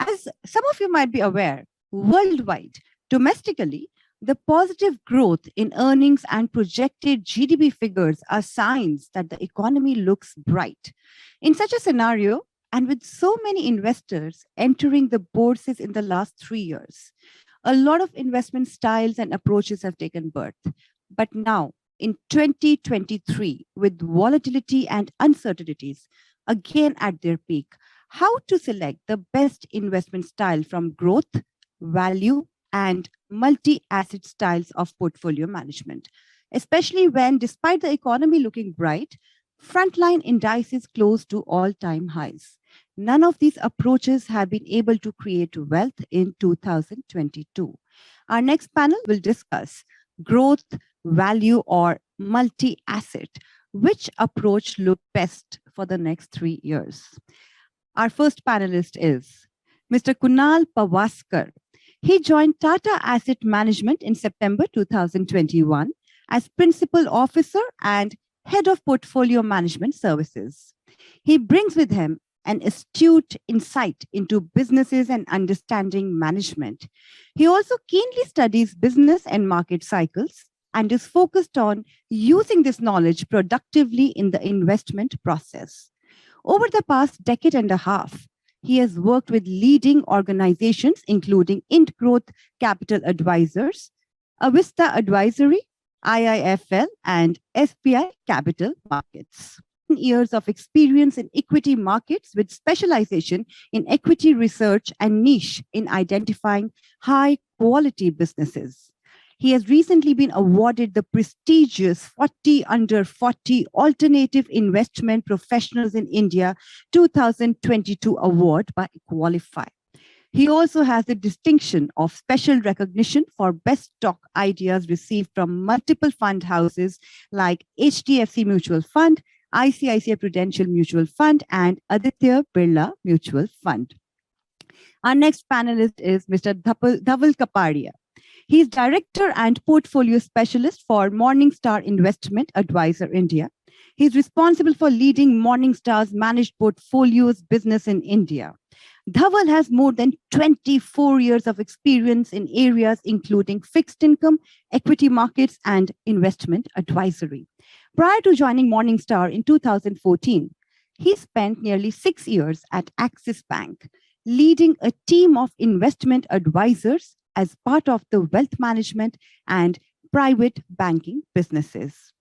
As some of you might be aware, worldwide, domestically, the positive growth in earnings and projected GDP figures are signs that the economy looks bright. In such a scenario, and with so many investors entering the bourses in the last 3 years, a lot of investment styles and approaches have taken birth. But now, in 2023, with volatility and uncertainties again at their peak, how to select the best investment style from growth, value, and multi-asset styles of portfolio management, especially when, despite the economy looking bright, frontline indices close to all-time highs. None of these approaches have been able to create wealth in 2022. Our next panel will discuss growth, value, or multi-asset. Which approach look best for the next 3 years? Our first panelist is Mr. Kunal Pavaskar. He joined Tata Asset Management in September 2021 as Principal Officer and Head of Portfolio Management Services. He brings with him an astute insight into businesses and understanding management. He also keenly studies business and market cycles and is focused on using this knowledge productively in the investment process. Over the past decade and a half, he has worked with leading organizations, including Int Growth Capital Advisors, Avista Advisory, IIFL, and SBI Capital Markets. Years of experience in equity markets with specialization in equity research and niche in identifying high-quality businesses. He has recently been awarded the prestigious 40 Under 40 Alternative Investment Professionals in India 2022 award by Qualify. He also has the distinction of special recognition for best stock ideas received from multiple fund houses like HDFC Mutual Fund, ICICI Prudential Mutual Fund, and Aditya Birla Mutual Fund. Our next panelist is Mr. Dhaval Kapadia. He is Director and Portfolio Specialist for Morningstar Investment Advisor India. He is responsible for leading Morningstar's managed portfolios business in India. Dhaval has more than 24 years of experience in areas including fixed income, equity markets, and investment advisory. Prior to joining Morningstar in 2014, he spent nearly 6 years at Axis Bank, leading a team of investment advisors as part of the wealth management and private banking businesses.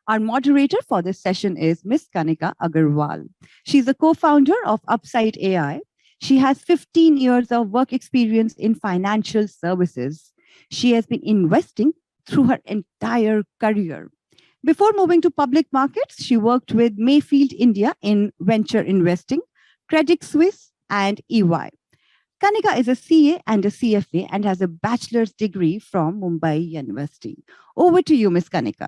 Our moderator for this session is Ms. Kanika Agarwal. She's a co-founder of Upside AI. She has 15 years of work experience in financial services. She has been investing through her entire career. Before moving to public markets, she worked with Mayfield India in venture investing, Credit Suisse, and EY. Kanika is a CA and a CFA and has a bachelor's degree from Mumbai University. Over to you, Ms. Kanika.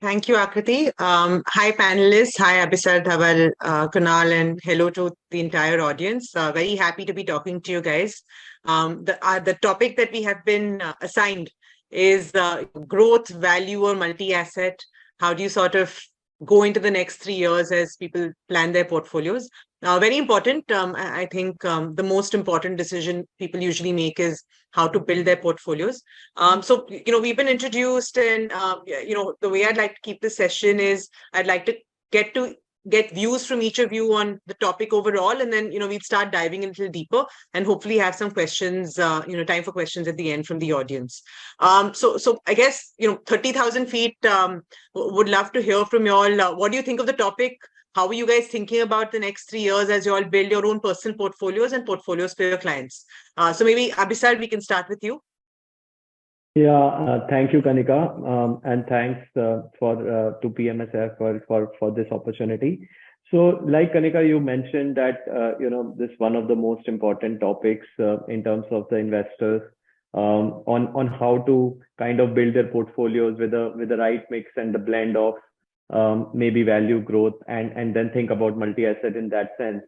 Thank you, Akriti. Hi, panelists. Hi, Abhisar, Dhaval, Kunal, and hello to the entire audience. Very happy to be talking to you guys. The topic that we have been assigned is growth, value, or multi-asset. How do you sort of go into the next 3 years as people plan their portfolios? Very important. I think the most important decision people usually make is how to build their portfolios. So, we've been introduced, and, the way I'd like to keep this session is I'd like to get views from each of you on the topic overall, and then, we'd start diving a little deeper and hopefully have some questions, time for questions at the end from the audience. So I guess, 30,000 feet, would love to hear from you all. What do you think of the topic? How are you guys thinking about the next 3 years as you all build your own personal portfolios and portfolios for your clients? So maybe, Abhisar, we can start with you. Yeah, thank you, Kanika, and thanks to PMS AIF World for this opportunity. So, like Kanika, you mentioned that this is one of the most important topics in terms of the investors on how to kind of build their portfolios with the right mix and the blend of maybe value growth and then think about multi-asset in that sense.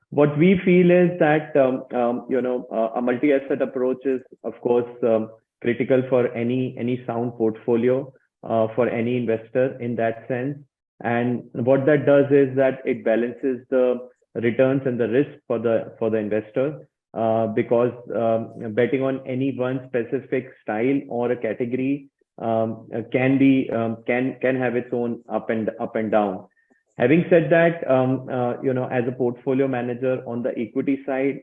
What we feel is that a multi-asset approach is, of course, critical for any sound portfolio for any investor in that sense. And what that does is that it balances the returns and the risk for the investor, because betting on any one specific style or a category can have its own up and down. Having said that, as a portfolio manager on the equity side,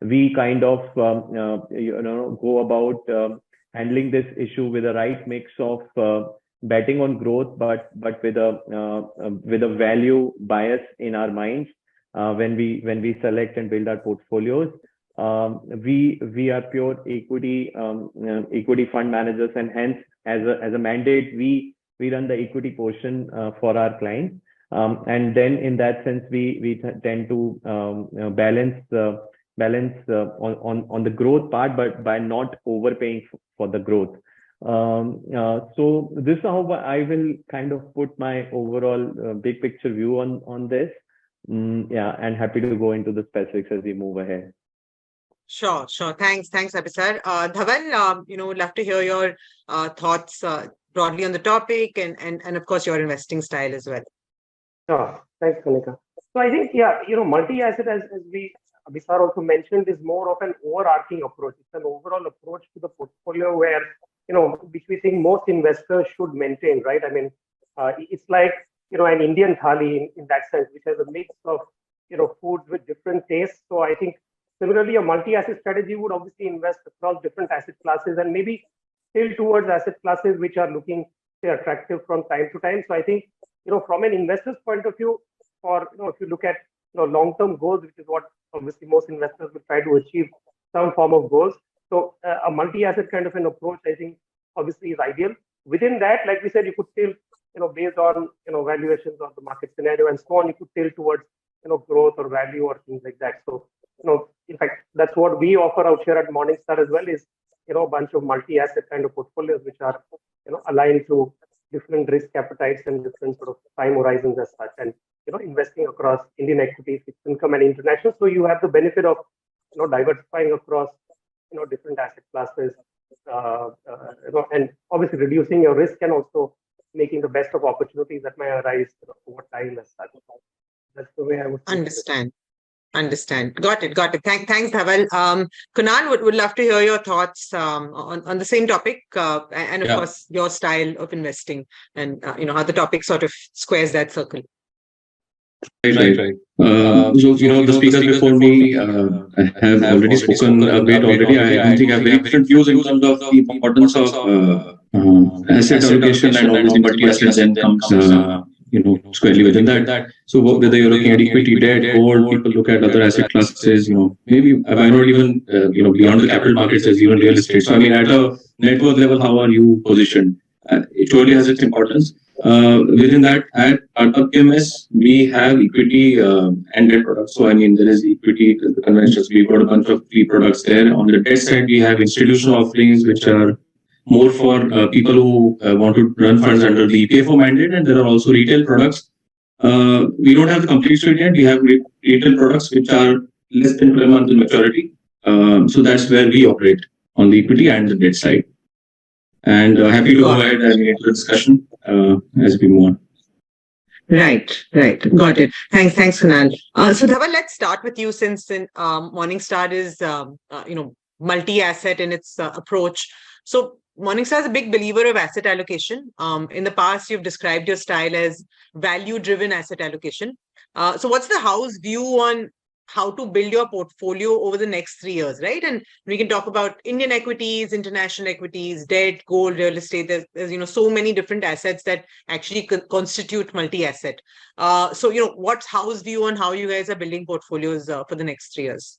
we kind of go about handling this issue with the right mix of betting on growth, but with a value bias in our minds when we select and build our portfolios. We are pure equity fund managers, and hence as a mandate we run the equity portion for our clients, and then in that sense we tend to balance on the growth part, but by not overpaying for the growth. So this is how I will kind of put my overall big picture view on this. And happy to go into the specifics as we move ahead. Sure. Thanks, Abhisar. Dhaval, would love to hear your thoughts broadly on the topic and of course your investing style as well. Sure. Thanks, Kanika. So I think, multi-asset, as Abhisar also mentioned, is more of an overarching approach. It's an overall approach to the portfolio where, which we think most investors should maintain, right? I mean, it's like, an Indian thali in that sense, which has a mix of, foods with different tastes. So I think similarly, a multi-asset strategy would obviously invest across different asset classes and maybe tilt towards asset classes which are looking, say, attractive from time to time. So I think, from an investor's point of view, or, if you look at, long-term goals, which is what obviously most investors will try to achieve some form of goals. So a multi-asset kind of an approach, I think, obviously is ideal. Within that, like we said, you could still, based on, valuations of the market scenario and so on, you could tilt towards, growth or value or things like that. So, in fact, that's what we offer out here at Morningstar as well is, a bunch of multi-asset kind of portfolios which are, aligned to different risk appetites and different sort of time horizons as such, and, investing across Indian equities, fixed income and international. So you have the benefit of, diversifying across, different asset classes, and obviously reducing your risk and also making the best of opportunities that may arise over time as such. That's the way I would understand. Got it. Thanks, Dhaval. Kunal, would love to hear your thoughts on the same topic and of course your style of investing and how the topic sort of squares that circle. Right. So, the speakers before me have already spoken a bit already. I don't think I have very different views in terms of the importance of asset allocation, and obviously multi-asset then comes, squarely within that. So whether you're looking at equity, debt, gold, people look at other asset classes, maybe why not even, beyond the capital markets, as even real estate. So, I mean, at a net worth level, how are you positioned? It surely has its importance. Within that, at PMS, we have equity and debt products. So, I mean, there is equity, the conventions. We've got a bunch of free products there. On the debt side, we have institutional offerings, which are more for people who want to run funds under the PFO mandate, and there are also retail products. We don't have the complete suite yet. We have retail products which are less than 12 months in maturity. So that's where we operate on the equity and the debt side. And happy to go ahead and get into the discussion as we move on. Right. Got it. Thanks, Kunal. So Dhaval, let's start with you since Morningstar is, multi-asset in its approach. So Morningstar is a big believer of asset allocation. In the past, you've described your style as value-driven asset allocation. So what's the house view on how to build your portfolio over the next 3 years, right? And we can talk about Indian equities, international equities, debt, gold, real estate. There's so many different assets that actually constitute multi-asset. So, what's house view on how you guys are building portfolios for the next 3 years?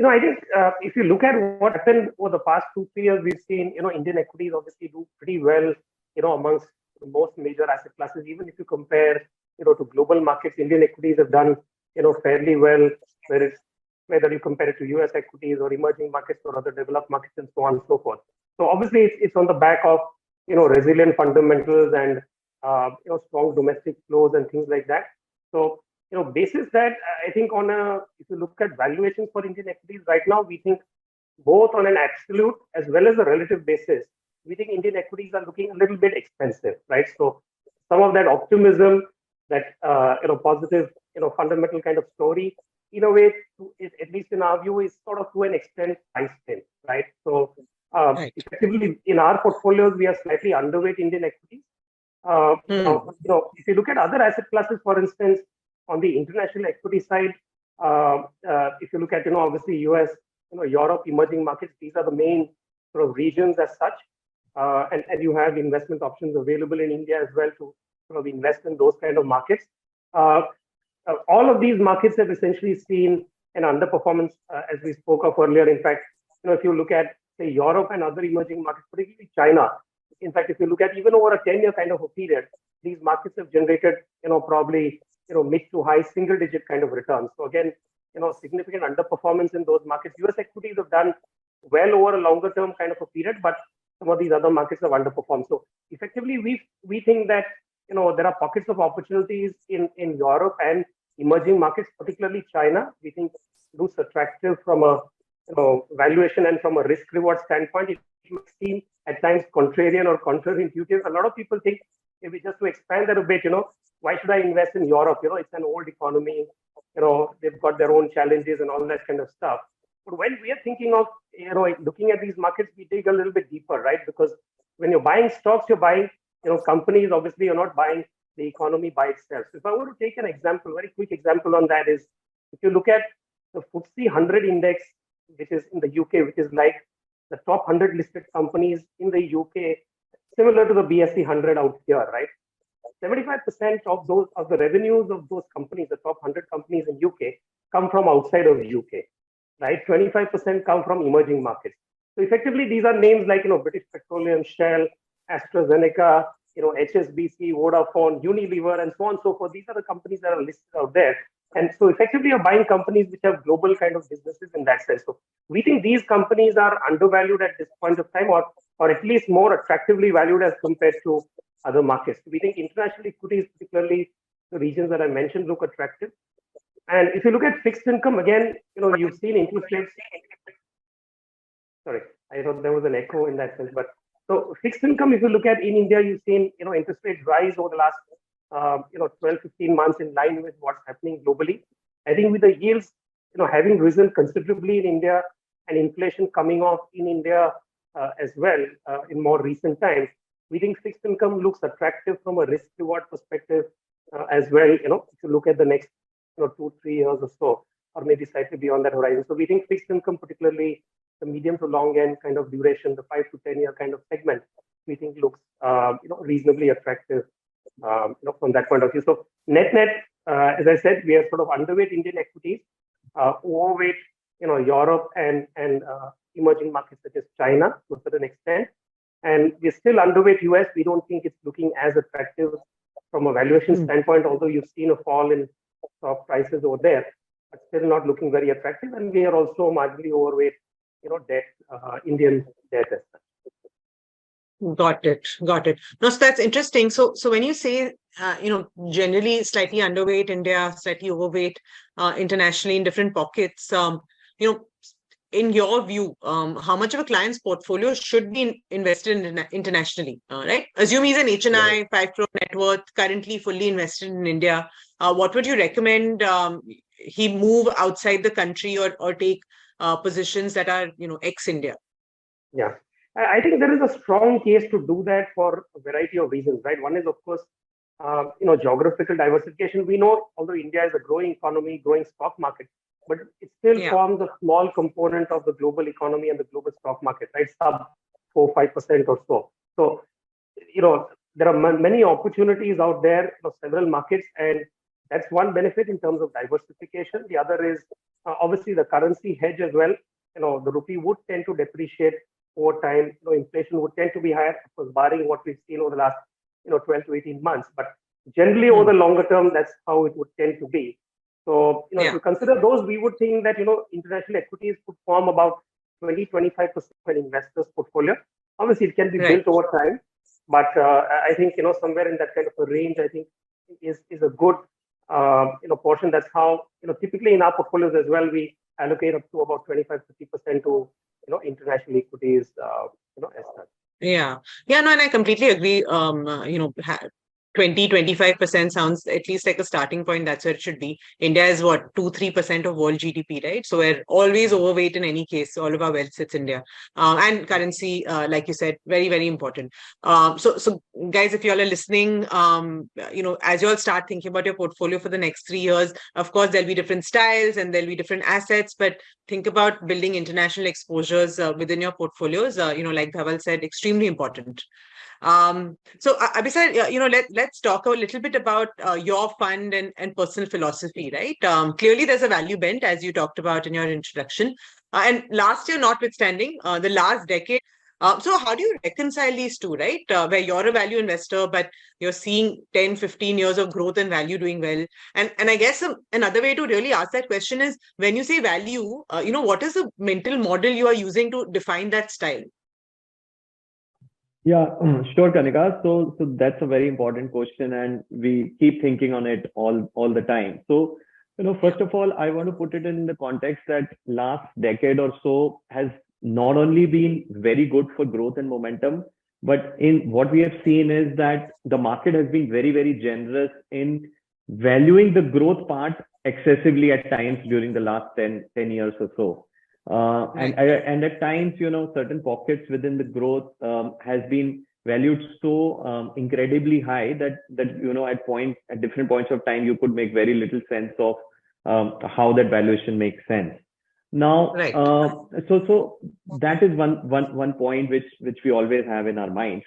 I think if you look at what happened over the past 2-3 years, we've seen, Indian equities obviously do pretty well, amongst the most major asset classes. Even if you compare, to global markets, Indian equities have done, fairly well, whether you compare it to US equities or emerging markets or other developed markets and so on and so forth. So obviously it's on the back of, resilient fundamentals and, strong domestic flows and things like that. So, basis that, I think if you look at valuations for Indian equities right now, we think both on an absolute as well as a relative basis, we think Indian equities are looking a little bit expensive, right? So some of that optimism, that, positive fundamental kind of story. In a way, at least in our view, is sort of to an extent priced in, right? So effectively, in our portfolios, we are slightly underweight Indian equities. If you look at other asset classes, for instance, on the international equity side, if you look at, obviously US, Europe, emerging markets, these are the main sort of regions as such. And you have investment options available in India as well to sort of invest in those kind of markets. All of these markets have essentially seen an underperformance, as we spoke of earlier. In fact, if you look at, say, Europe and other emerging markets, particularly China, in fact, if you look at even over a 10-year kind of a period, these markets have generated, probably, mid to high single-digit kind of returns. So again, significant underperformance in those markets. US equities have done well over a longer-term kind of a period, but some of these other markets have underperformed. So effectively, we think that there are pockets of opportunities in Europe and emerging markets, particularly China. We think looks attractive from a valuation and from a risk-reward standpoint. It might seem at times contrarian or counterintuitive. A lot of people think, maybe just to expand that a bit, why should I invest in Europe? It's an old economy. They've got their own challenges and all that kind of stuff. But when we are thinking of, looking at these markets, we dig a little bit deeper, right? Because when you're buying stocks, you're buying, companies. Obviously, you're not buying the economy by itself. So if I were to take an example, very quick example on that is, if you look at the FTSE 100 index, which is in the UK, which is like the top 100 listed companies in the UK, similar to the BSE 100 out here, right? 75% of the revenues of those companies, the top 100 companies in UK, come from outside of the UK, right? 25% come from emerging markets. So effectively, these are names like, British Petroleum, Shell, AstraZeneca, HSBC, Vodafone, Unilever, and so on and so forth. These are the companies that are listed out there. And so effectively, you're buying companies which have global kind of businesses in that sense. So we think these companies are undervalued at this point of time, or at least more attractively valued as compared to other markets. We think international equities, particularly the regions that I mentioned, look attractive. And if you look at fixed income, again, you've seen interest rates. Sorry, I thought there was an echo in that sense. But so fixed income, if you look at in India, you've seen, interest rates rise over the last, 12, 15 months in line with what's happening globally. I think with the yields, having risen considerably in India and inflation coming off in India as well in more recent times, we think fixed income looks attractive from a risk reward perspective as well. If you look at the next 2-3 years or so, or maybe slightly beyond that horizon. So we think fixed income, particularly the medium to long end kind of duration, the 5 to 10 year kind of segment, we think looks reasonably attractive from that point of view. So net, as I said, we are sort of underweight Indian equities, overweight Europe and emerging markets such as China to a certain extent, and we're still underweight US. We don't think it's looking as attractive from a valuation standpoint, although you've seen a fall in stock prices over there, but still not looking very attractive. And we are also marginally overweight, debt, Indian debt as such. Got it. No, so that's interesting. So when you say, generally slightly underweight India, slightly overweight internationally in different pockets, in your view, how much of a client's portfolio should be invested in internationally, right? Assume he's an HNI, 5 crore net worth, currently fully invested in India. What would you recommend he move outside the country or take positions that are, ex-India? Yeah, I think there is a strong case to do that for a variety of reasons, right? One is, of course, geographical diversification. We know, although India is a growing economy, growing stock market, but it still forms a small component of the global economy and the global stock market, right? Sub 4-5% or so. So, there are many opportunities out there, several markets, and that's one benefit in terms of diversification. The other is obviously the currency hedge as well. The rupee would tend to depreciate over time. Inflation would tend to be higher, of course, barring what we've seen over the last 12 to 18 months. But generally, over the longer term, that's how it would tend to be. So, if you consider those, we would think that, international equities could form about 20-25% of an investor's portfolio. Obviously, it can be built over time, but I think, somewhere in that kind of a range, I think is a good, portion. That's how, typically in our portfolios as well, we allocate up to about 25-30% to, international equities, as such. Yeah, no, and I completely agree. 20-25% sounds at least like a starting point. That's where it should be. India is what, 2-3% of world GDP, right? So we're always overweight in any case. All of our wealth sits India. And currency, like you said, very, very important. So guys, if you all are listening, as you all start thinking about your portfolio for the next 3 years, of course, there'll be different styles and there'll be different assets, but think about building international exposures within your portfolios. Like Dhaval said, extremely important. So Abhisar, let's talk a little bit about your fund and personal philosophy, right? Clearly, there's a value bent, as you talked about in your introduction. And last year, notwithstanding, the last decade. So how do you reconcile these two, right? Where you're a value investor, but you're seeing 10, 15 years of growth and value doing well. And I guess another way to really ask that question is, when you say value, what is the mental model you are using to define that style? Yeah, sure, Kanika. So that's a very important question, and we keep thinking on it all the time. So, first of all, I want to put it in the context that last decade or so has not only been very good for growth and momentum, but in what we have seen is that the market has been very, very generous in valuing the growth part excessively at times during the last 10 years or so. And at times, certain pockets within the growth has been valued so incredibly high that at different points of time you could make very little sense of how that valuation makes sense. Now, so that is one point which we always have in our minds.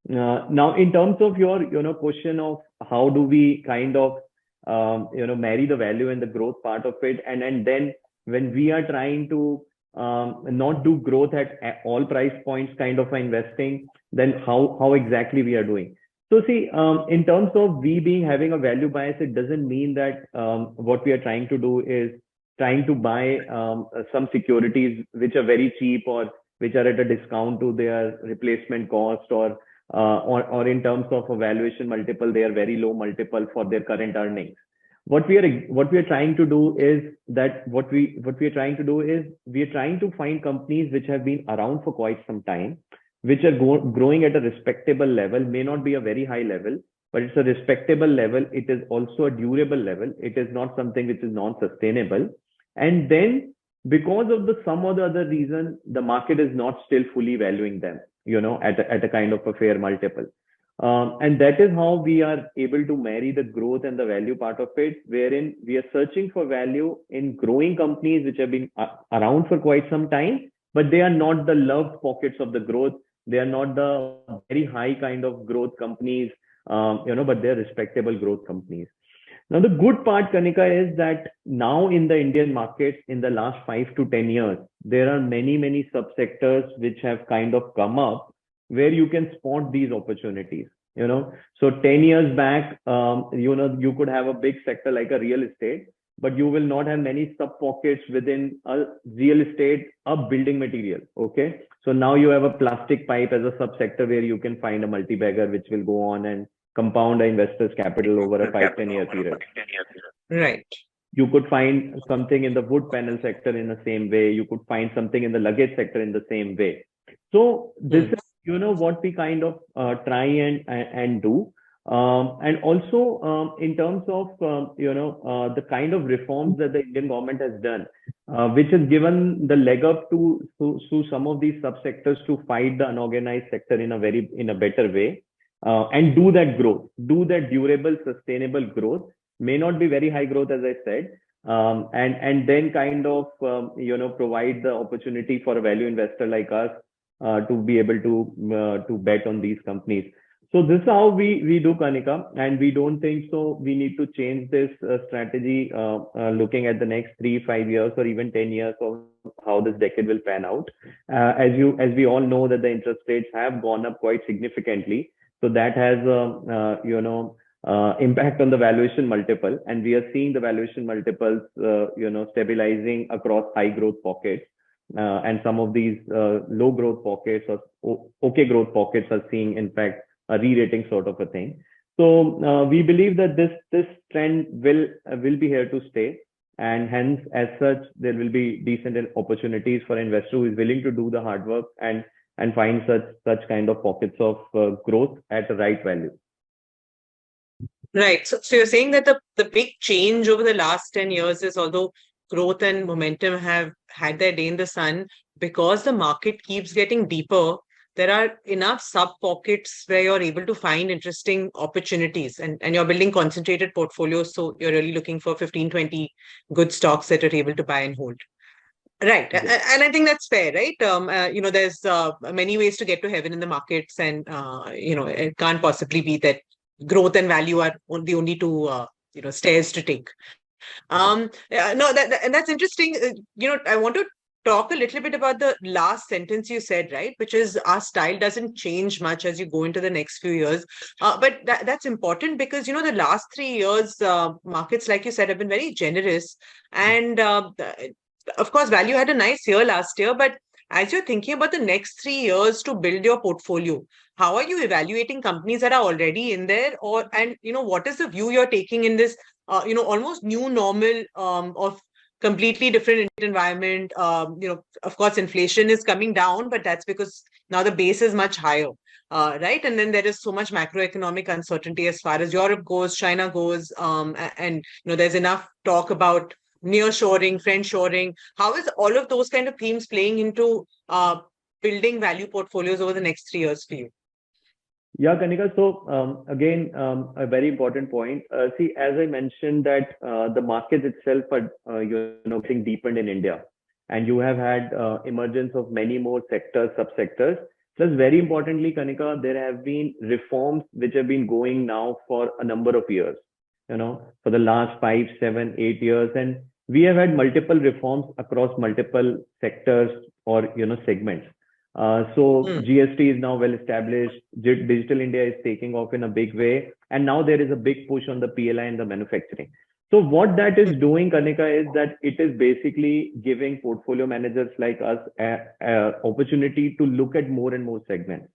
Now, in terms of your question of how do we kind of marry the value and the growth part of it, and then when we are trying to not do growth at all price points kind of investing, then how exactly we are doing. So see, in terms of we having a value bias, it doesn't mean that what we are trying to do is trying to buy some securities which are very cheap or which are at a discount to their replacement cost, or in terms of a valuation multiple, they are very low multiple for their current earnings. What we are trying to do is we are trying to find companies which have been around for quite some time, which are growing at a respectable level, may not be a very high level, but it's a respectable level. It is also a durable level. It is not something which is non-sustainable. And then because of some or the other reason, the market is not still fully valuing them, at a kind of a fair multiple. And that is how we are able to marry the growth and the value part of it, wherein we are searching for value in growing companies which have been around for quite some time, but they are not the loved pockets of the growth. They are not the very high kind of growth companies, but they're respectable growth companies. Now, the good part, Kanika, is that now in the Indian market, in the last 5 to 10 years, there are many, many subsectors which have kind of come up where you can spot these opportunities. So 10 years back, you could have a big sector like a real estate, but you will not have many sub pockets within a real estate, a building material. Okay. So now you have a plastic pipe as a subsector where you can find a multi-bagger which will go on and compound an investor's capital over a 5-10 year period. Right. You could find something in the wood panel sector in the same way. You could find something in the luggage sector in the same way. So this is, what we kind of try and do. And also in terms of, the kind of reforms that the Indian government has done, which has given the leg up to some of these subsectors to fight the unorganized sector in a better way. And do that growth, do that durable, sustainable growth. May not be very high growth, as I said, and then kind of provide the opportunity for a value investor like us to be able to bet on these companies. So this is how we do, Kanika, and we don't think so we need to change this strategy looking at the next 3-5 years or even 10 years of how this decade will pan out. As we all know that the interest rates have gone up quite significantly. So that has impact on the valuation multiple, and we are seeing the valuation multiples stabilizing across high growth pockets, and some of these low growth pockets or okay growth pockets are seeing in fact a re-rating sort of a thing. So we believe that this trend will be here to stay, and hence as such there will be decent opportunities for investors who is willing to do the hard work and find such kind of pockets of growth at the right value. Right. So you're saying that the big change over the last 10 years is, although growth and momentum have had their day in the sun, because the market keeps getting deeper, there are enough sub pockets where you're able to find interesting opportunities, and you're building concentrated portfolios. So you're really looking for 15, 20 good stocks that you're able to buy and hold. Right. Yes. And I think that's fair, right? There's many ways to get to heaven in the markets, and, it can't possibly be that growth and value are the only two, stairs to take. No, and that's interesting. I want to talk a little bit about the last sentence you said, right? Which is, our style doesn't change much as you go into the next few years. But that's important because, the last 3 years, markets, like you said, have been very generous. And of course, value had a nice year last year, but as you're thinking about the next 3 years to build your portfolio, how are you evaluating companies that are already in there? And what is the view you're taking in this, almost new normal of completely different environment? Of course, inflation is coming down, but that's because now the base is much higher, right? And then there is so much macroeconomic uncertainty as far as Europe goes, China goes, and there's enough talk about nearshoring, friendshoring. How is all of those kind of themes playing into building value portfolios over the next 3 years for you? Yeah, Kanika. So again, a very important point. See, as I mentioned that the markets itself are getting deepened in India, and you have had emergence of many more sectors, subsectors. Plus, very importantly, Kanika, there have been reforms which have been going now for a number of years. For the last 5, 7, 8 years, and we have had multiple reforms across multiple sectors or segments. So GST is now well established. Digital India is taking off in a big way. And now there is a big push on the PLI and the manufacturing. So what that is doing, Kanika, is that it is basically giving portfolio managers like us an opportunity to look at more and more segments.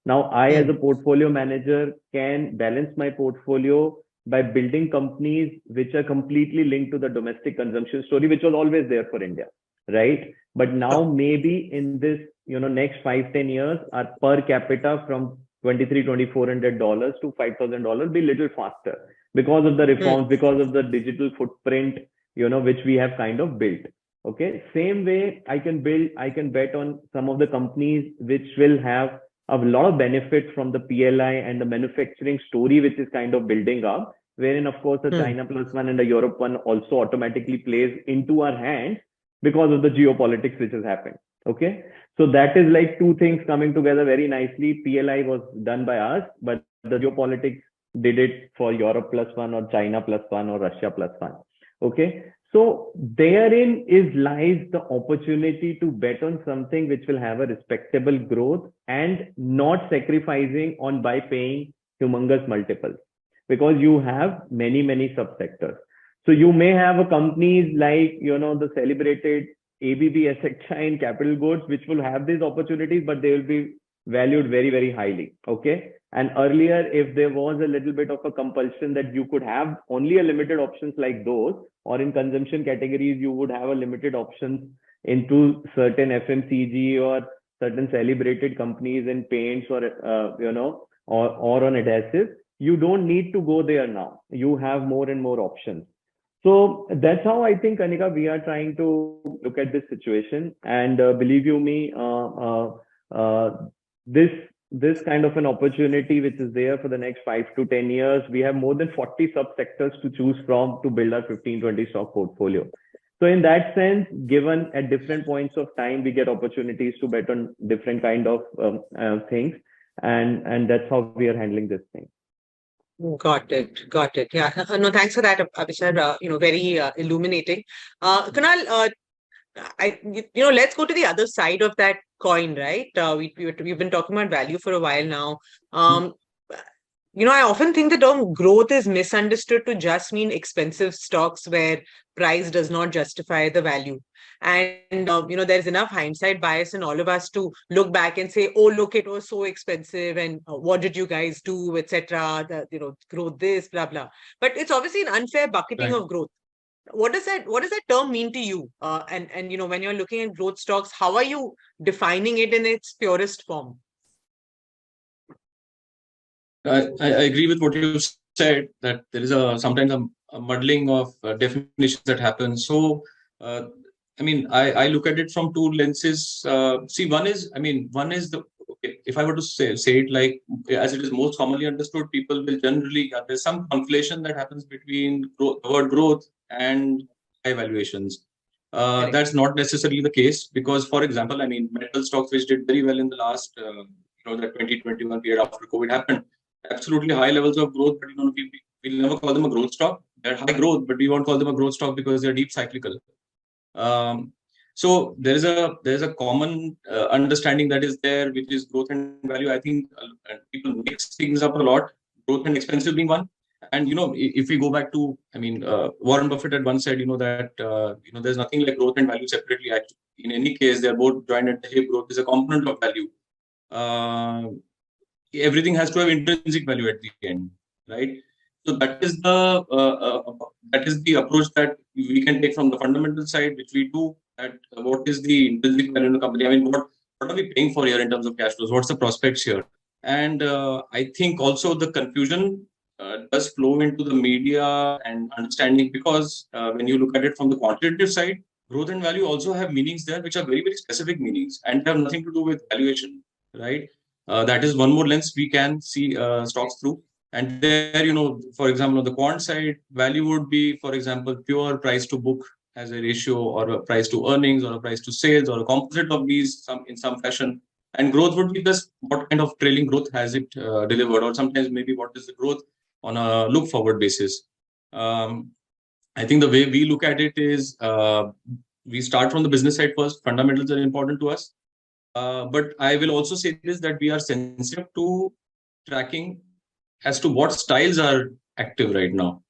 Now, I, as a portfolio manager, can balance my portfolio by building companies which are completely linked to the domestic consumption story, which was always there for India, right? But now maybe in this, next 5-10 years, our per capita from $2,300-$2,400 to $5,000 be little faster because of the reforms, because of the digital footprint, which we have kind of built. Okay. Same way I can bet on some of the companies which will have a lot of benefit from the PLI and the manufacturing story, which is kind of building up, wherein of course the China plus one and the Europe one also automatically plays into our hands because of the geopolitics which has happened. Okay. So that is like two things coming together very nicely. PLI was done by us, but the geopolitics did it for Europe plus one or China plus one or Russia plus one. Okay. So therein lies the opportunity to bet on something which will have a respectable growth and not sacrificing on by paying humongous multiples, because you have many, many subsectors. So you may have a companies like, the celebrated ABB Asset in capital goods, which will have these opportunities, but they will be valued very, very highly. Okay. And earlier, if there was a little bit of a compulsion that you could have only a limited options like those, or in consumption categories, you would have a limited options into certain FMCG or certain celebrated companies in paints or, or on adhesives. You don't need to go there now. You have more and more options. So that's how I think, Kanika, we are trying to look at this situation. And believe you me, this kind of an opportunity which is there for the next 5 to 10 years, we have more than 40 subsectors to choose from to build our 15-20 stock portfolio. So in that sense, given at different points of time, we get opportunities to bet on different kind of things. And that's how we are handling this thing. Got it. Yeah. No, thanks for that, Abhishek. Very illuminating. Kunal, let's go to the other side of that coin, right? We've been talking about value for a while now. I often think the term growth is misunderstood to just mean expensive stocks where price does not justify the value. And, there's enough hindsight bias in all of us to look back and say, oh, look, it was so expensive. And what did you guys do, etc. Growth this, blah, blah. But it's obviously an unfair bucketing of growth. What does that term mean to you? And when you're looking at growth stocks, how are you defining it in its purest form? I agree with what you said that there is sometimes a muddling of definitions that happens. So, I mean, I look at it from two lenses. See, one is the, okay, if I were to say it like as it is most commonly understood, people will generally, there's some conflation that happens between the word growth and high valuations. That's not necessarily the case because, for example, I mean, metal stocks which did very well in the last, the 2021 period after COVID happened, absolutely high levels of growth, but we'll never call them a growth stock. They're high growth, but we won't call them a growth stock because they're deep cyclical. So there's a common understanding that is there, which is growth and value. I think people mix things up a lot, growth and expensive being one. And if we go back to, Warren Buffett had once said, that there's nothing like growth and value separately. Actually, in any case, they're both joined at the hip. Growth is a component of value. Everything has to have intrinsic value at the end, right? So that is the approach that we can take from the fundamental side, which we do. That what is the intrinsic value in the company? I mean, what are we paying for here in terms of cash flows? What's the prospects here? And I think also the confusion does flow into the media and understanding because when you look at it from the quantitative side, growth and value also have meanings there, which are very, very specific meanings and have nothing to do with valuation, right? That is one more lens we can see stocks through. And there, for example, on the quant side, value would be, for example, pure price to book as a ratio or a price to earnings or a price to sales or a composite of these in some fashion. And growth would be just what kind of trailing growth has it delivered, or sometimes maybe what is the growth on a look forward basis. I think the way we look at it is we start from the business side first. Fundamentals are important to us. But I will also say this, that we are sensitive to tracking as to what styles are active right now.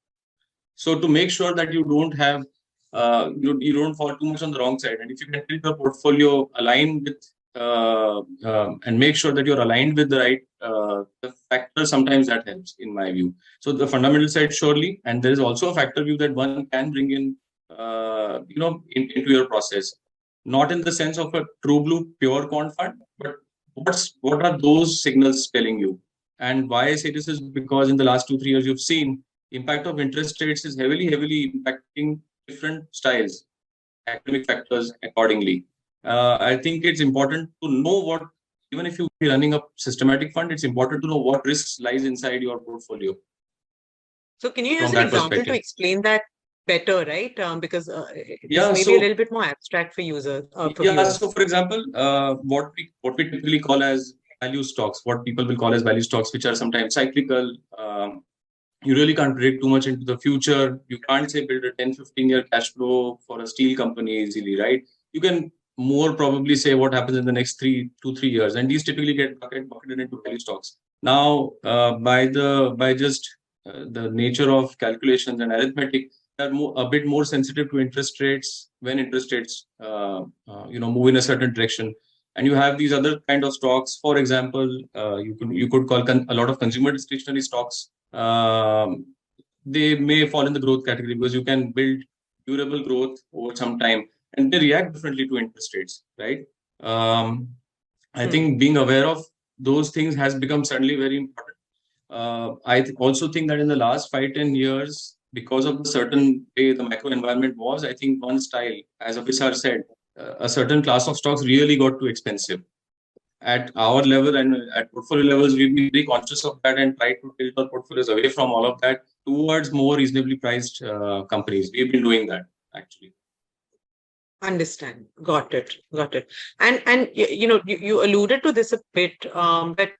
So to make sure that you don't have, you don't fall too much on the wrong side. And if you can keep your portfolio aligned with, and make sure that you're aligned with the right the factor, sometimes that helps in my view. So the fundamental side, surely, and there is also a factor view that one can bring in, into your process. Not in the sense of a true blue pure quant fund, but what are those signals telling you? And why I say this is because in the last 2-3 years, you've seen impact of interest rates is heavily impacting different styles, academic factors accordingly. I think it's important to know what, even if you're running a systematic fund, it's important to know what risks lies inside your portfolio. So can you use an example to explain that better, right? Because it's maybe a little bit more abstract for users. So for example, what we typically call as value stocks, what people will call as value stocks, which are sometimes cyclical. You really can't predict too much into the future. You can't say build a 10-15 year cash flow for a steel company easily, right? You can more probably say what happens in the next 2-3 years, and these typically get bucketed into value stocks. Now, by just the nature of calculations and arithmetic, are a bit more sensitive to interest rates when interest rates move in a certain direction. And you have these other kind of stocks. For example, you could call a lot of consumer discretionary stocks. They may fall in the growth category because you can build durable growth over some time, and they react differently to interest rates, right? I think being aware of those things has become suddenly very important. I also think that in the last 5-10 years, because of the certain way the macro environment was, I think one style, as Abhisar said, a certain class of stocks really got too expensive. At our level and at portfolio levels, we've been very conscious of that and tried to tilt our portfolios away from all of that towards more reasonably priced companies. We've been doing that, actually. Understand. Got it. And you alluded to this a bit, but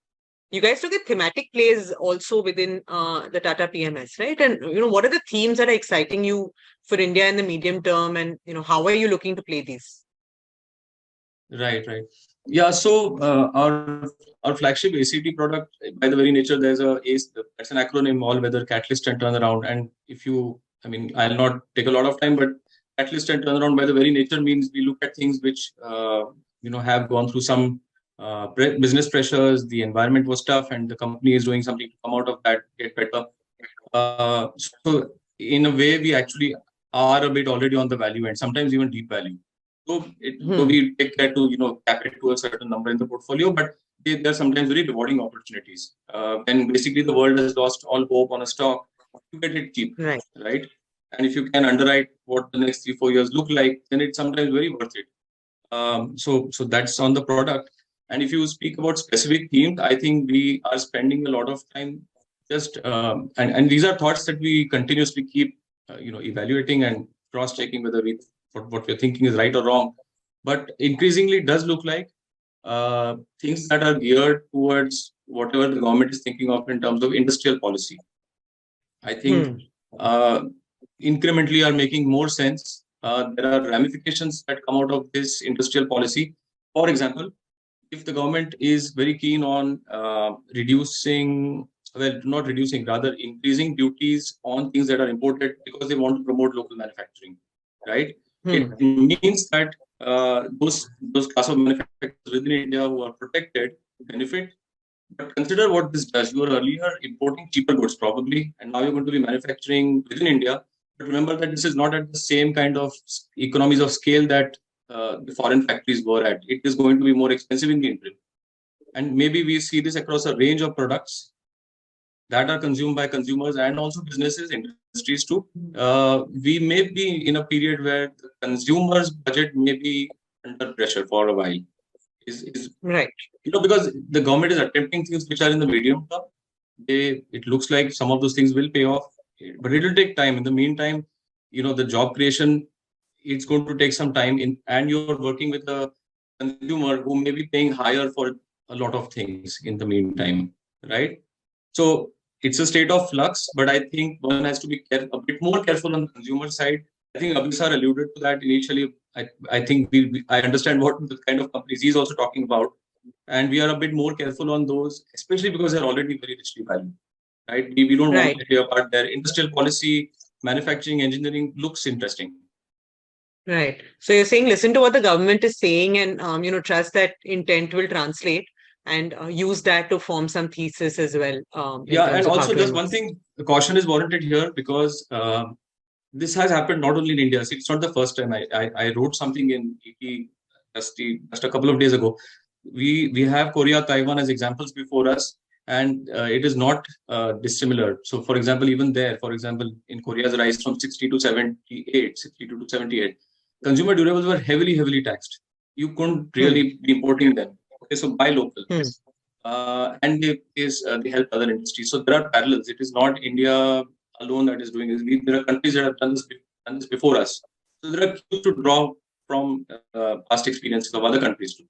you guys took a thematic plays also within the Tata PMS, right? And what are the themes that are exciting you for India in the medium term, and how are you looking to play these? Right. Yeah. So our flagship ACT product, by the very nature, there's that's an acronym, all weather, catalyst and turnaround. And I'll not take a lot of time, but catalyst and turnaround by the very nature means we look at things which have gone through some business pressures, the environment was tough, and the company is doing something to come out of that, get better. So in a way, we actually are a bit already on the value end, sometimes even deep value. So we take care to cap it to a certain number in the portfolio, but they're sometimes very rewarding opportunities. And basically the world has lost all hope on a stock, you get it cheap, right? And if you can underwrite what the next 3-4 years look like, then it's sometimes very worth it. So that's on the product. And if you speak about specific themes, I think we are spending a lot of time just and these are thoughts that we continuously keep evaluating and cross-checking whether what we're thinking is right or wrong. But increasingly it does look like things that are geared towards whatever the government is thinking of in terms of industrial policy. I think incrementally are making more sense. There are ramifications that come out of this industrial policy. For example, if the government is very keen on rather increasing duties on things that are imported because they want to promote local manufacturing, right? It means that those class of manufacturers within India who are protected benefit. But consider what this does. You were earlier importing cheaper goods probably, and now you're going to be manufacturing within India. But remember that this is not at the same kind of economies of scale that the foreign factories were at. It is going to be more expensive in the interim. And maybe we see this across a range of products that are consumed by consumers and also businesses, industries too. We may be in a period where the consumer's budget may be under pressure for a while. Is right. Because the government is attempting things which are in the medium term. It looks like some of those things will pay off, but it will take time. In the meantime, the job creation, it's going to take some time and you're working with a consumer who may be paying higher for a lot of things in the meantime, right? So it's a state of flux, but I think one has to be a bit more careful on the consumer side. I think Abhisar alluded to that initially. I think I understand what the kind of companies he's also talking about. And we are a bit more careful on those, especially because they're already very richly valued, right? We don't want to tear apart their industrial policy, manufacturing, engineering looks interesting. Right. So you're saying, listen to what the government is saying and, trust that intent will translate and use that to form some thesis as well. And also just one thing, the caution is warranted here because this has happened not only in India. See, it's not the first time. I wrote something in EP just a couple of days ago. We have Korea, Taiwan as examples before us, and it is not dissimilar. So, for example, even there, in Korea's rise from 62 to 78, consumer durables were heavily taxed. You couldn't really be importing them. Okay, so buy local. And they help other industries. So there are parallels. It is not India alone that is doing this. There are countries that have done this before us. So there are cues to draw from past experiences of other countries too.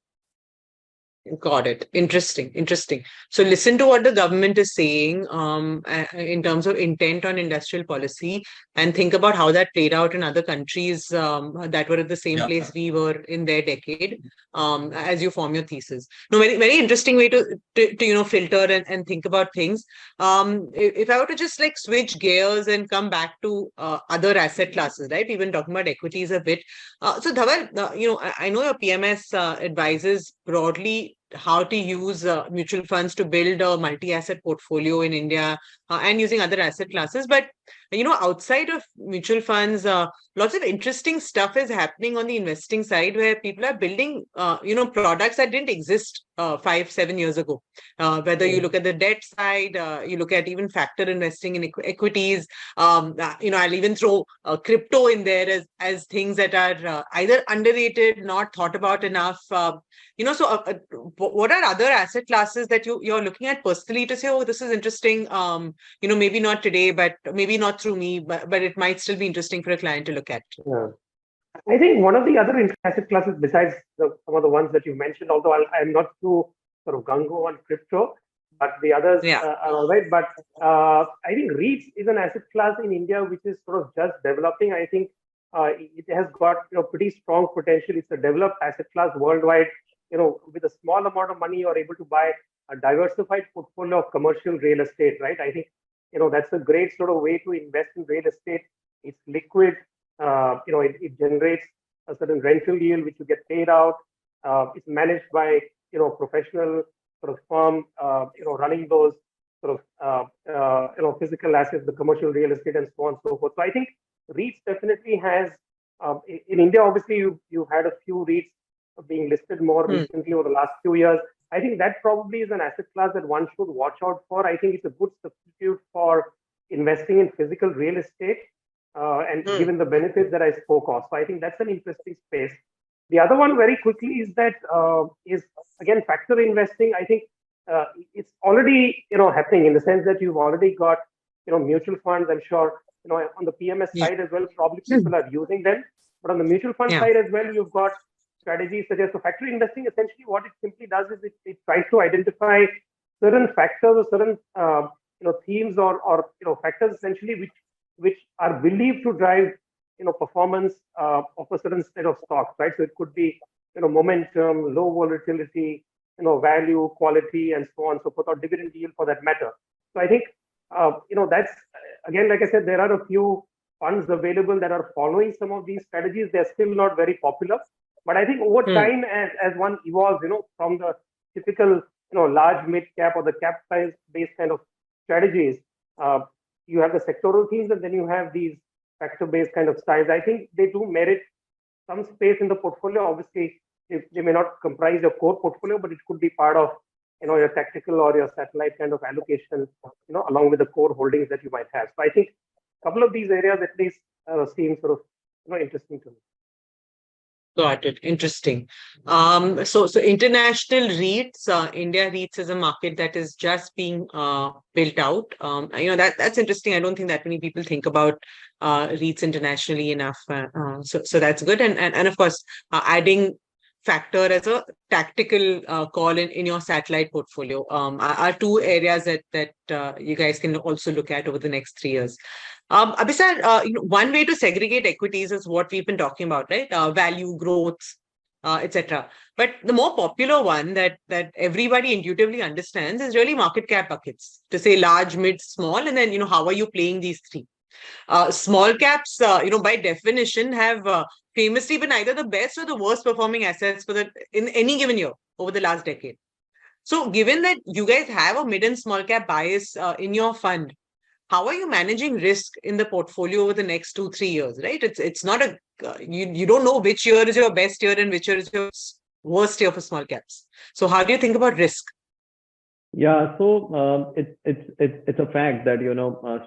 Got it. Interesting. So listen to what the government is saying in terms of intent on industrial policy and think about how that played out in other countries that were at the same place we were in their decade as you form your thesis. No, very, very interesting way to filter and think about things. If I were to just switch gears and come back to other asset classes, right? We've been talking about equities a bit. So Dhaval, I know your PMS advises broadly how to use mutual funds to build a multi-asset portfolio in India and using other asset classes. But, outside of mutual funds, lots of interesting stuff is happening on the investing side where people are building, products that didn't exist 5-7 years ago. Whether you look at the debt side, you look at even factor investing in equities, I'll even throw crypto in there as things that are either underrated, not thought about enough. What are other asset classes that you're looking at personally to say, oh, this is interesting, maybe not today, but maybe not through me, but it might still be interesting for a client to look at? Yeah. I think one of the other asset classes besides some of the ones that you mentioned, although I'm not too sort of gung-ho on crypto, but the others are all right. But I think REITs is an asset class in India which is sort of just developing. I think it has got pretty strong potential. It's a developed asset class worldwide. With a small amount of money, you're able to buy a diversified portfolio of commercial real estate, right? I think, that's a great sort of way to invest in real estate. It's liquid. It generates a certain rental yield, which you get paid out. It's managed by, professional sort of firm, running those sort of, physical assets, the commercial real estate and so on and so forth. So I think REITs definitely has, in India, obviously, you've had a few REITs being listed more recently over the last few years. I think that probably is an asset class that one should watch out for. I think it's a good substitute for investing in physical real estate, and given the benefits that I spoke of. So I think that's an interesting space. The other one very quickly is that is again factor investing. I think it's already happening in the sense that you've already got mutual funds. I'm sure on the PMS side as well, probably people are using them. But on the mutual fund side as well, you've got strategies such as factor investing. Essentially, what it simply does is it tries to identify certain factors or certain themes or factors essentially which are believed to drive performance of a certain set of stocks, right? So it could be momentum, low volatility, value, quality, and so on and so forth, or dividend yield for that matter. So I think that's again, like I said, there are a few funds available that are following some of these strategies. They're still not very popular, but I think over time, as one evolves, from the typical large mid cap or the cap size based kind of strategies, you have the sectoral themes, and then you have these factor based kind of styles. I think they do merit some space in the portfolio. Obviously, they may not comprise your core portfolio, but it could be part of your tactical or your satellite kind of allocation, along with the core holdings that you might have. So I think a couple of these areas at least seem sort of interesting to me. Got it. Interesting. So international REITs, India REITs is a market that is just being built out. That's interesting. I don't think that many people think about REITs internationally enough. So that's good. And of course, adding factor as a tactical call in your satellite portfolio are two areas that you guys can also look at over the next 3 years. Abhisar, one way to segregate equities is what we've been talking about, right? Value, growth, etc. But the more popular one that everybody intuitively understands is really market cap buckets. To say large, mid, small, and then how are you playing these three? Small caps, by definition, have famously been either the best or the worst performing assets in any given year over the last decade. So, given that you guys have a mid and small cap bias in your fund, how are you managing risk in the portfolio over the next 2-3 years? Right? It's not you don't know which year is your best year and which year is your worst year for small caps. So, how do you think about risk? Yeah, so it's a fact that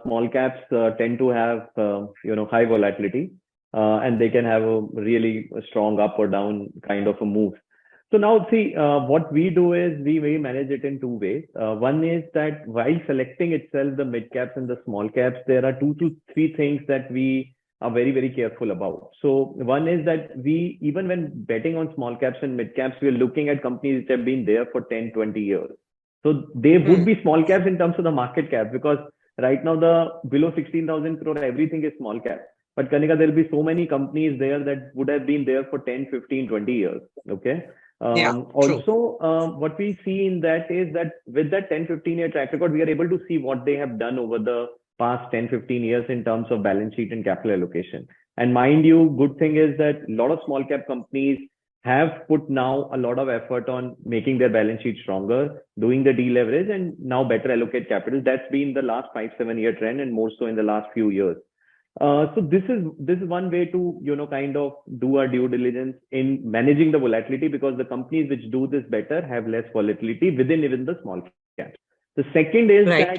small caps tend to have high volatility, and they can have a really strong up or down kind of a move. So now see, what we do is we manage it in two ways. One is that while selecting itself the mid caps and the small caps, there are 2 to 3 things that we are very, very careful about. So one is that even when betting on small caps and mid caps, we are looking at companies that have been there for 10, 20 years. So they would be small caps in terms of the market cap, because right now the below 16,000 crore, everything is small cap. But Kanika, there will be so many companies there that would have been there for 10, 15, 20 years. Okay. Also, what we see in that is that with that 10, 15 year track record, we are able to see what they have done over the past 10, 15 years in terms of balance sheet and capital allocation. And mind you, good thing is that a lot of small cap companies have put now a lot of effort on making their balance sheet stronger, doing the deleverage, and now better allocate capital. That's been the last 5-7 year trend, and more so in the last few years. So this is one way to kind of do our due diligence in managing the volatility, because the companies which do this better have less volatility within even the small caps. The second is that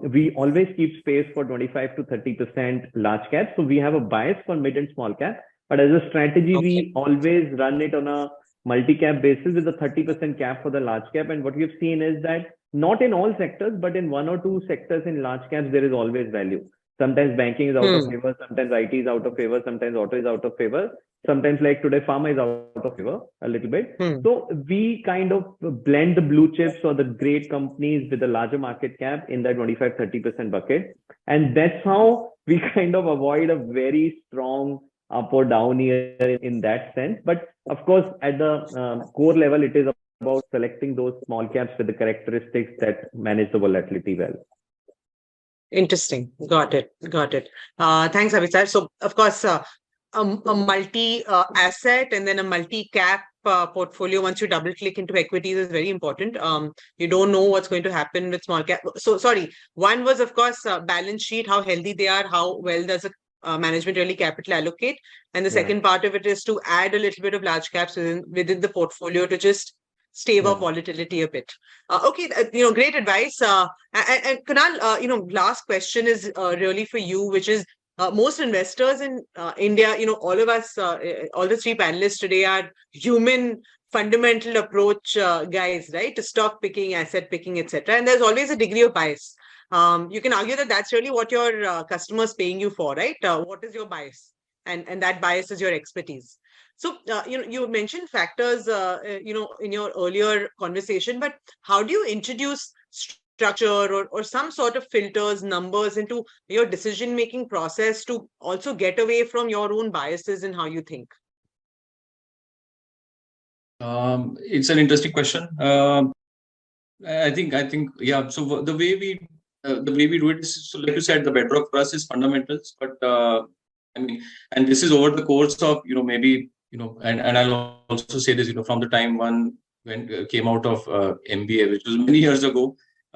we always keep space for 25 to 30% large caps. So we have a bias for mid and small cap, but as a strategy, we always run it on a multi-cap basis with a 30% cap for the large cap. And what we've seen is that not in all sectors, but in 1 or 2 sectors in large caps, there is always value. Sometimes banking is out of favor, sometimes IT is out of favor, sometimes auto is out of favor, sometimes like today pharma is out of favor a little bit. So we kind of blend the blue chips or the great companies with a larger market cap in that 25-30% bucket. And that's how we kind of avoid a very strong up or down year in that sense. But of course, at the core level, it is about selecting those small caps with the characteristics that manage the volatility well. Interesting. Got it. Thanks, Abhisar. So, of course, a multi-asset and then a multi-cap portfolio, once you double-click into equities, is very important. You don't know what's going to happen with small cap. So, sorry. One was, of course, balance sheet, how healthy they are, how well does a management really capital allocate. And the second part of it is to add a little bit of large caps within the portfolio to just stave off volatility a bit. Okay, great advice. And Kunal, last question is really for you, which is most investors in India, all of us, all the three panelists today are human fundamental approach guys, right? To stock picking, asset picking, etc. And there's always a degree of bias. You can argue that that's really what your customers paying you for, right? What is your bias? And that bias is your expertise. So, you mentioned factors, in your earlier conversation, but how do you introduce structure or some sort of filters, numbers into your decision-making process to also get away from your own biases in how you think? It's an interesting question. I think, yeah. So the way we do it is, so like you said, the bedrock for us is fundamentals. But and this is over the course of maybe and I'll also say this from the time one when came out of MBA, which was many years ago.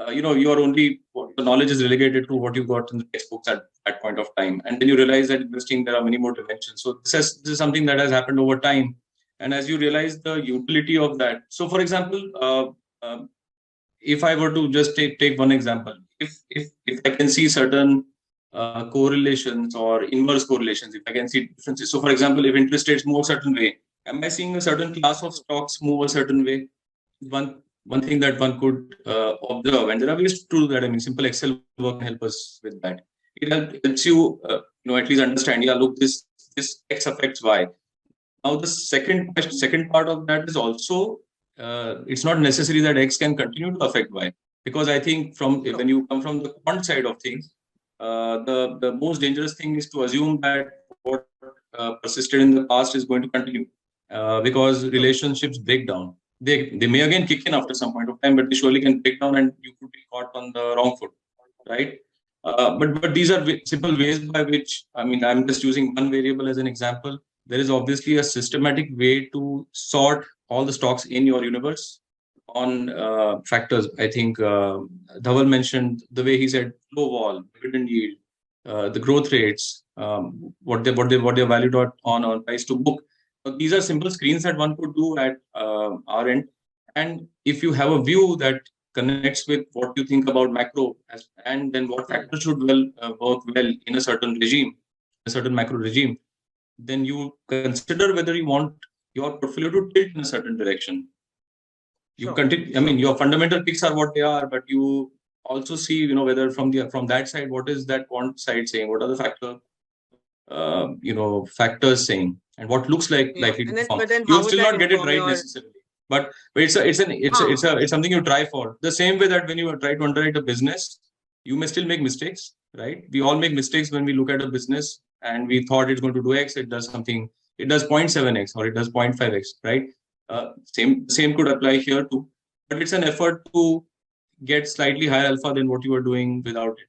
You are only the knowledge is relegated to what you got in the textbooks at that point of time, and then you realize that investing there are many more dimensions. So this is something that has happened over time, and as you realize the utility of that. So, for example, if I were to just take one example, if I can see certain correlations or inverse correlations, if I can see differences. So, for example, if interest rates move a certain way, am I seeing a certain class of stocks move a certain way? One thing that one could observe, and there are ways to do that. I mean, simple Excel work can help us with that. It helps you, at least understand. Yeah, look, this X affects Y. Now, the second part of that is also it's not necessary that X can continue to affect Y, because I think when you come from the quant side of things, the most dangerous thing is to assume that what persisted in the past is going to continue, because relationships break down. They may again kick in after some point of time, but they surely can break down, and you could be caught on the wrong foot, right? But these are simple ways by which, I'm just using one variable as an example. There is obviously a systematic way to sort all the stocks in your universe on factors. I think Dhaval mentioned the way he said low vol, dividend yield, the growth rates, what they're valued on price to book. So these are simple screens that one could do at our end. And if you have a view that connects with what you think about macro, and then what factors should work well in a certain regime, a certain macro regime, then you consider whether you want your portfolio to tilt in a certain direction. You continue. Your fundamental picks are what they are, but you also see, whether from that side, what is that quant side saying? What are the factors saying, and what looks like likely to perform. You'll still not get it right necessarily, but it's something you try for. The same way that when you try to underwrite a business, you may still make mistakes, right? We all make mistakes when we look at a business and we thought it's going to do X, it does something, it does 0.7X or it does 0.5X, right? Same could apply here too, but it's an effort to get slightly higher alpha than what you were doing without it.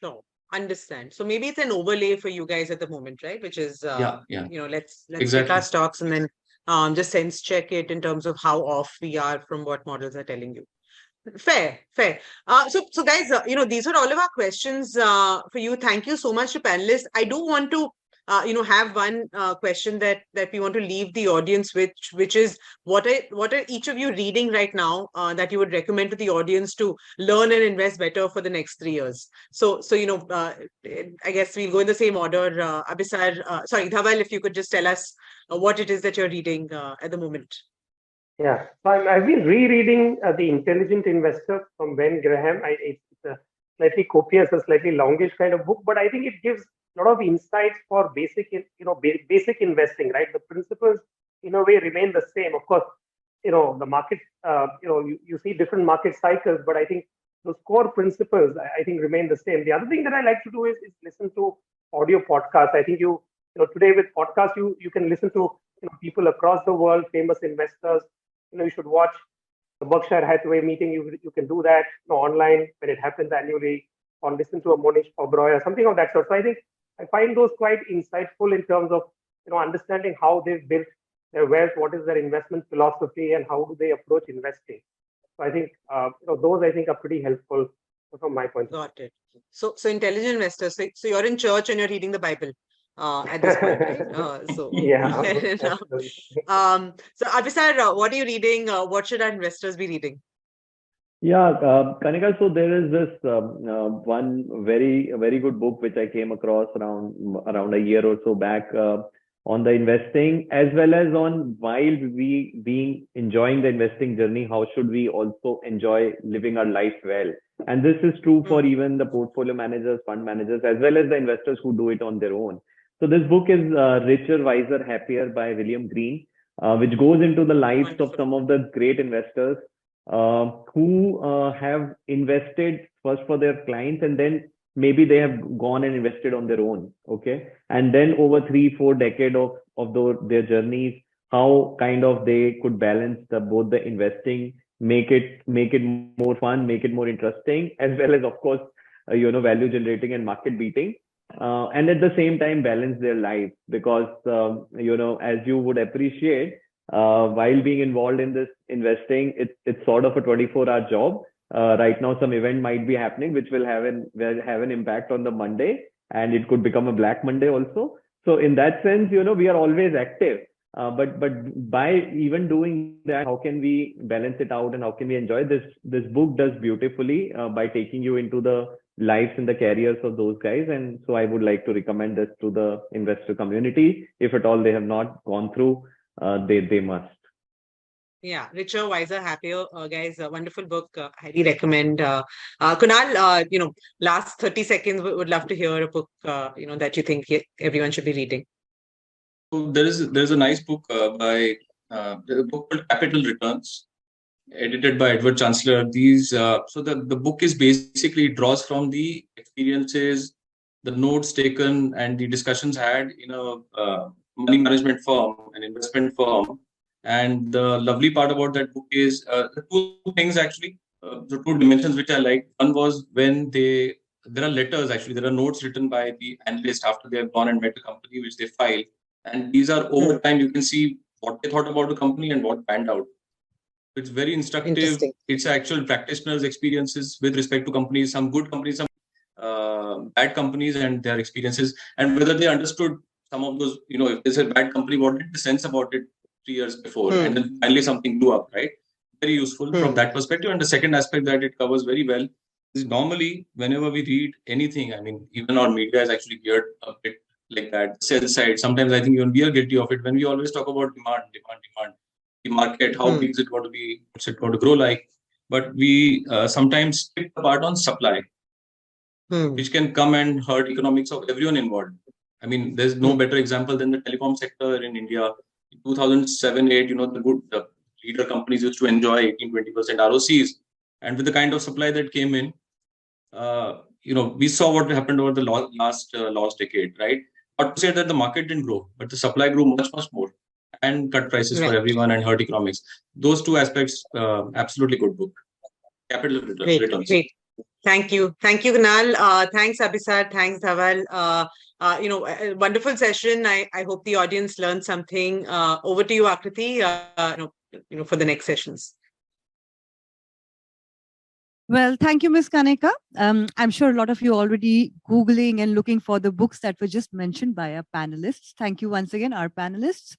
Sure. Understand. So maybe it's an overlay for you guys at the moment, right? Which is, let's pick our stocks and then just sense check it in terms of how off we are from what models are telling you. Fair. So guys, these are all of our questions for you. Thank you so much to panelists. I do want to, have one question that we want to leave the audience with, which is what are each of you reading right now that you would recommend to the audience to learn and invest better for the next 3 years? So I guess we'll go in the same order. Dhaval, if you could just tell us what it is that you're reading at the moment. Yeah, so I've been rereading The Intelligent Investor from Ben Graham. It's a slightly copious, a slightly longish kind of book, but I think it gives a lot of insights for basic investing, right? The principles in a way remain the same. Of course, the market, you see different market cycles, but I think those core principles, I think, remain the same. The other thing that I like to do is listen to audio podcasts. I think today with podcasts, you can listen to people across the world, famous investors. You should watch the Berkshire Hathaway meeting. You can do that online when it happens annually, or listen to a Monish Oberoi or something of that sort. So I find those quite insightful in terms of understanding how they've built their wealth, what is their investment philosophy, and how do they approach investing. So I think those I think are pretty helpful from my point of view. Got it. So intelligent investors. So you're in church and you're reading the Bible. at this point, right? Yeah, fair enough. absolutely. So Abhisar, what are you reading? What should our investors be reading? Yeah, Kanika, so there is this one very good book which I came across around a year or so back on the investing, as well as on while we being enjoying the investing journey, how should we also enjoy living our life well? And this is true for even the portfolio managers, fund managers, as well as the investors who do it on their own. So this book is Richer, Wiser, Happier by William Green, which goes into the lives of Wonderful. some of the great investors who have invested first for their clients, and then maybe they have gone and invested on their own. Okay. And then over 3-4 decades of their journeys, how kind of they could balance both the investing, make it more fun, make it more interesting, as well as, of course, value generating and market beating. And at the same time balance their life, because as you would appreciate, while being involved in this investing, it's sort of a 24-hour job. Right now, some event might be happening which will have an impact on the Monday, and it could become a Black Monday also. So in that sense, we are always active. But by even doing that, how can we balance it out, and how can we enjoy this? This book does beautifully by taking you into the lives and the careers of those guys. And so I would like to recommend this to the investor community. If at all they have not gone through, they must. Yeah, Richer, Wiser, Happier, guys, a wonderful book. Highly recommend. Kunal, last 30 seconds, would love to hear a book, that you think everyone should be reading. So there's a nice book by a book called Capital Returns, edited by Edward Chancellor. So the book is basically draws from the experiences, the notes taken, and the discussions had in a money management firm, an investment firm. And the lovely part about that book is the two things actually, the two dimensions which I like. One was when there are letters, actually, there are notes written by the analyst after they have gone and met the company, which they file. And these are over time, you can see what they thought about the company and what panned out. It's very instructive. It's actual practitioners' experiences with respect to companies, some good companies, some bad companies, and their experiences, and whether they understood some of those, if there's a bad company, what did they sense about it 3 years before, and then finally something blew up, right? Very useful from that perspective. And the second aspect that it covers very well is normally whenever we read anything, I mean, even our media is actually geared a bit like that, sell side. Sometimes I think even we are guilty of it when we always talk about demand, the market, how big is it going to be, what's it going to grow like. But we sometimes skip the part on supply, which can come and hurt economics of everyone involved. I mean, there's no better example than the telecom sector in India. In 2007-8, the leader companies used to enjoy 18-20% ROCs. And with the kind of supply that came in, we saw what happened over the last decade, right? Not to say that the market didn't grow, but the supply grew much more and cut prices for everyone and hurt economics. Those two aspects, absolutely good book. Capital Returns. Great. Thank you, Kunal. Thanks, Abhisar. Thanks, Dhaval. A wonderful session. I hope the audience learned something. Over to you, Akriti. For the next sessions. Well, thank you, Ms. Kanika. I'm sure a lot of you are already Googling and looking for the books that were just mentioned by our panelists. Thank you once again, our panelists.